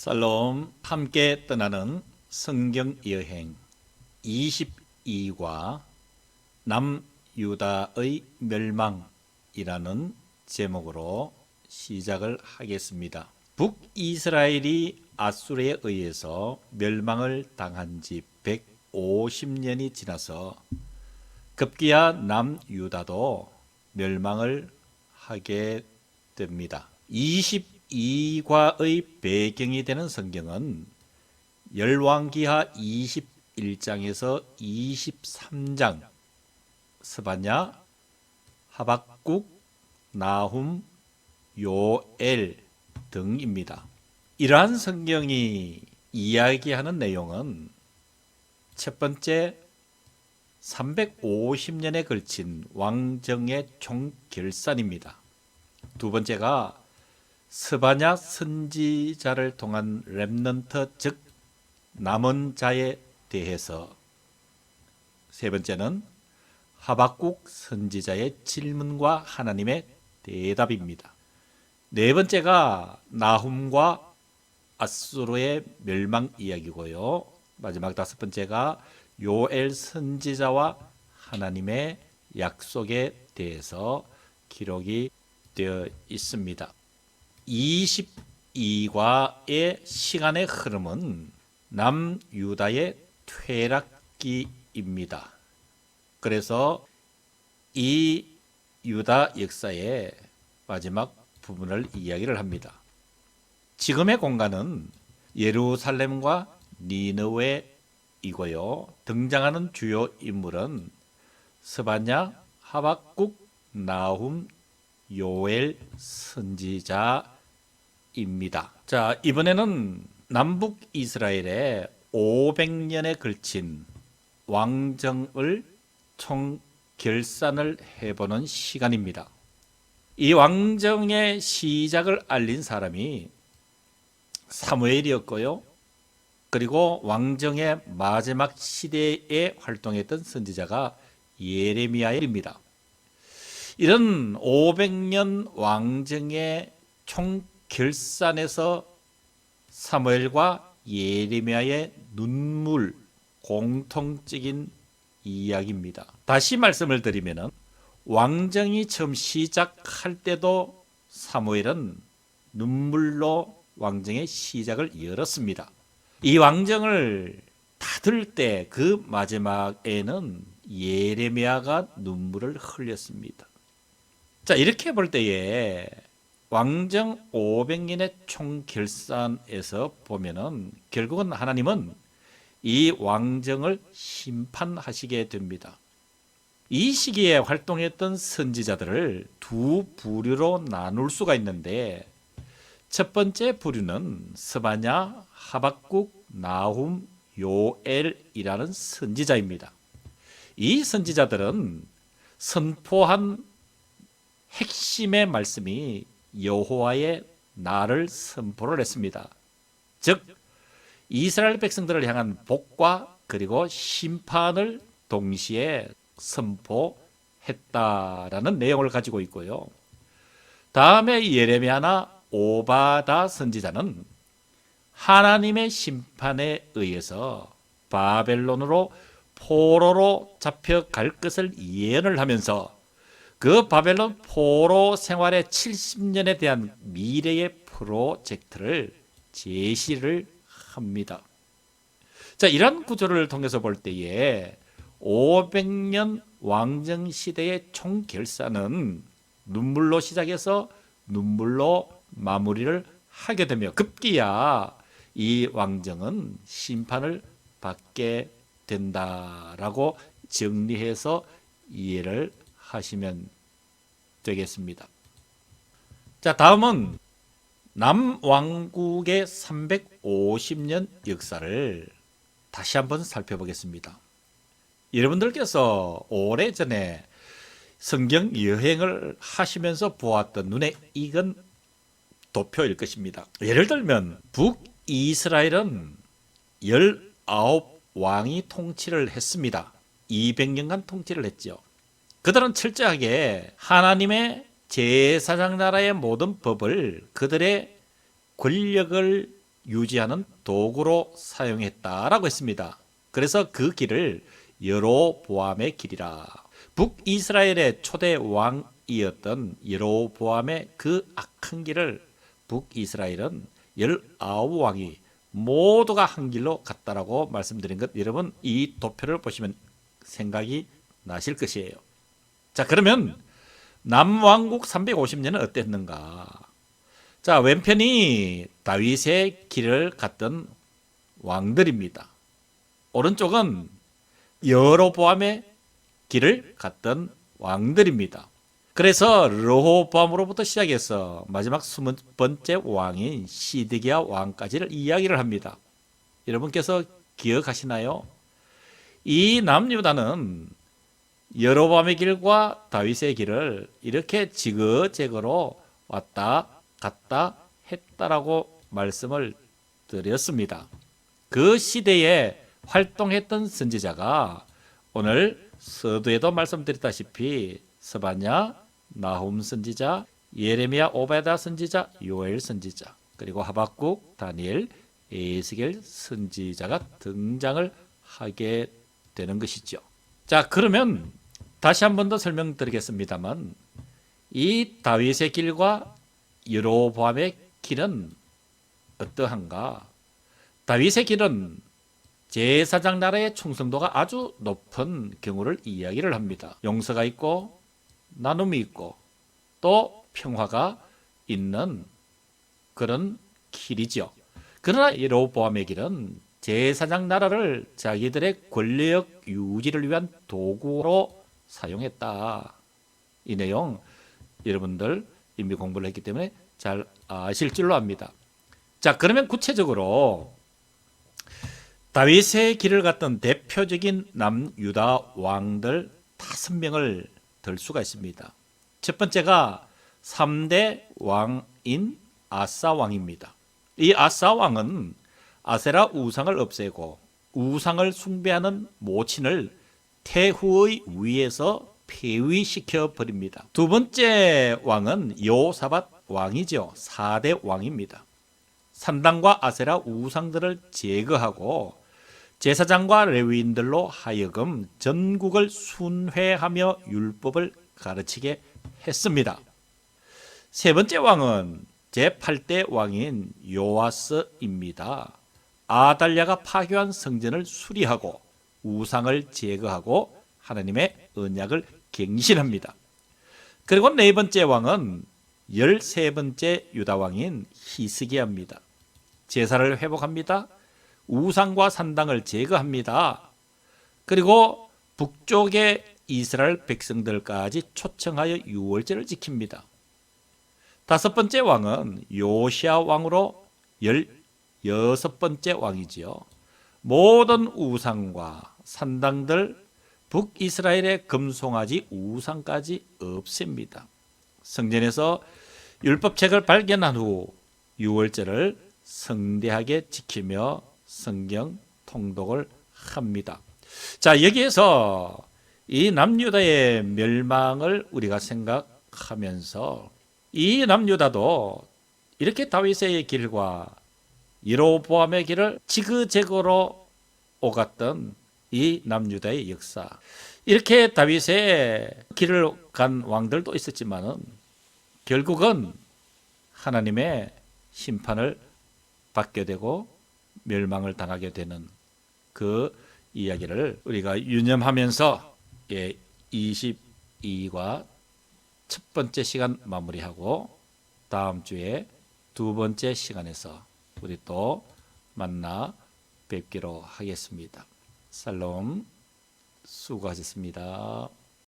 살롬 함께 떠나는 성경 여행 22과 남유다의 멸망이라는 제목으로 시작을 하겠습니다. 북이스라엘이 아수르에 의해서 멸망을 당한 지 150년이 지나서 급기야 남유다도 멸망을 하게 됩니다. 22과의 배경이 되는 성경은 열왕기하 21장에서 23장, 스바냐, 하박국, 나훔, 요엘 등입니다. 이러한 성경이 이야기하는 내용은 첫 번째 350년에 걸친 왕정의 총결산입니다. 두 번째가 스바냐 선지자를 통한 렘넌트, 즉 남은 자에 대해서, 세 번째는 하박국 선지자의 질문과 하나님의 대답입니다. 네 번째가 나훔과 아수르의 멸망 이야기고요. 마지막 다섯 번째가 요엘 선지자와 하나님의 약속에 대해서 기록이 되어 있습니다. 22과의 시간의 흐름은 남유다의 퇴락기입니다. 그래서 이 유다 역사의 마지막 부분을 이야기를 합니다. 지금의 공간은 예루살렘과 니느웨이고요. 등장하는 주요 인물은 스바냐, 하박국, 나훔, 요엘 선지자입니다. 자, 이번에는 남북 이스라엘의 500년에 걸친 왕정을 총결산을 해보는 시간입니다. 이 왕정의 시작을 알린 사람이 사무엘이었고요. 그리고 왕정의 마지막 시대에 활동했던 선지자가 예레미야입니다. 이런 500년 왕정의 총결산에서 사무엘과 예레미야의 눈물, 공통적인 이야기입니다. 다시 말씀을 드리면 왕정이 처음 시작할 때도 사무엘은 눈물로 왕정의 시작을 열었습니다. 이 왕정을 닫을 때 그 마지막에는 예레미야가 눈물을 흘렸습니다. 자, 이렇게 볼 때에 왕정 500년의 총결산에서 보면은 결국은 하나님은 이 왕정을 심판하시게 됩니다. 이 시기에 활동했던 선지자들을 두 부류로 나눌 수가 있는데, 첫 번째 부류는 스바냐, 하박국, 나훔, 요엘이라는 선지자입니다. 이 선지자들은 선포한 핵심의 말씀이 여호와의 날을 선포를 했습니다. 즉 이스라엘 백성들을 향한 복과 그리고 심판을 동시에 선포했다라는 내용을 가지고 있고요. 다음에 예레미야나 오바다 선지자는 하나님의 심판에 의해서 바벨론으로 포로로 잡혀갈 것을 예언을 하면서 그 바벨론 포로 생활의 70년에 대한 미래의 프로젝트를 제시를 합니다. 자, 이런 구조를 통해서 볼 때에 500년 왕정 시대의 총결산은 눈물로 시작해서 눈물로 마무리를 하게 되며 급기야 이 왕정은 심판을 받게 된다라고 정리해서 이해를 하시면 되겠습니다. 자, 다음은 남왕국의 350년 역사를 다시 한번 살펴보겠습니다. 여러분들께서 오래전에 성경 여행을 하시면서 보았던 눈에 익은 도표일 것입니다. 예를 들면 북이스라엘은 19왕이 통치를 했습니다. 200년간 통치를 했죠. 그들은 철저하게 하나님의 제사장 나라의 모든 법을 그들의 권력을 유지하는 도구로 사용했다라고 했습니다. 그래서 그 길을 여로보암의 길이라. 북이스라엘의 초대 왕이었던 여로보암의 그 악한 길을 북이스라엘은 19왕이 모두가 한 길로 갔다라고 말씀드린 것, 여러분 이 도표를 보시면 생각이 나실 것이에요. 자, 그러면 남왕국 350년은 어땠는가? 자, 왼편이 다윗의 길을 갔던 왕들입니다. 오른쪽은 여로보암의 길을 갔던 왕들입니다. 그래서 르호보암으로부터 시작해서 마지막 20번째 왕인 시드기야 왕까지를 이야기를 합니다. 여러분께서 기억하시나요? 이 남유다는 여로보암의 길과 다윗의 길을 이렇게 지그재그로 왔다 갔다 했다라고 말씀을 드렸습니다. 그 시대에 활동했던 선지자가 오늘 서두에도 말씀드렸다시피 스바냐, 나훔 선지자, 예레미야, 오베다 선지자, 요엘 선지자, 그리고 하박국, 다니엘, 에스겔 선지자가 등장을 하게 되는 것이죠. 자, 그러면 다시 한 번 더 설명드리겠습니다만, 이 다윗의 길과 여로보암의 길은 어떠한가? 다윗의 길은 제사장 나라의 충성도가 아주 높은 경우를 이야기를 합니다. 용서가 있고 나눔이 있고 또 평화가 있는 그런 길이죠. 그러나 여로보암의 길은 제사장 나라를 자기들의 권력 유지를 위한 도구로 사용했다. 이 내용 여러분들 이미 공부를 했기 때문에 잘 아실 줄로 압니다. 자, 그러면 구체적으로 다윗의 길을 갔던 대표적인 남유다 왕들 5명을 들 수가 있습니다. 첫 번째가 3대 왕인 아사 왕입니다. 이 아사 왕은 아세라 우상을 없애고 우상을 숭배하는 모친을 태후의 위에서 폐위시켜 버립니다. 두 번째 왕은 여호사밧 왕이죠. 4대 왕입니다. 산당과 아세라 우상들을 제거하고 제사장과 레위인들로 하여금 전국을 순회하며 율법을 가르치게 했습니다. 세 번째 왕은 제8대 왕인 요아스입니다. 아달랴가 파괴한 성전을 수리하고 우상을 제거하고 하나님의 언약을 갱신합니다. 그리고 네 번째 왕은 13번째 유다 왕인 히스기야입니다. 제사를 회복합니다. 우상과 산당을 제거합니다. 그리고 북쪽의 이스라엘 백성들까지 초청하여 유월절을 지킵니다. 5번째 왕은 요시야 왕으로 16번째 왕이지요. 모든 우상과 산당들, 북이스라엘의 금송아지 우상까지 없앱니다. 성전에서 율법책을 발견한 후 유월절을 성대하게 지키며 성경 통독을 합니다. 자, 여기에서 이 남유다의 멸망을 우리가 생각하면서 이 남유다도 이렇게 다윗의 길과 여로보암의 길을 지그재그로 오갔던 이 남유다의 역사, 이렇게 다윗의 길을 간 왕들도 있었지만은 결국은 하나님의 심판을 받게 되고 멸망을 당하게 되는 그 이야기를 우리가 유념하면서 22과 첫 번째 시간 마무리하고 다음 주에 두 번째 시간에서 우리 또 만나 뵙기로 하겠습니다. 살롬, 수고하셨습니다.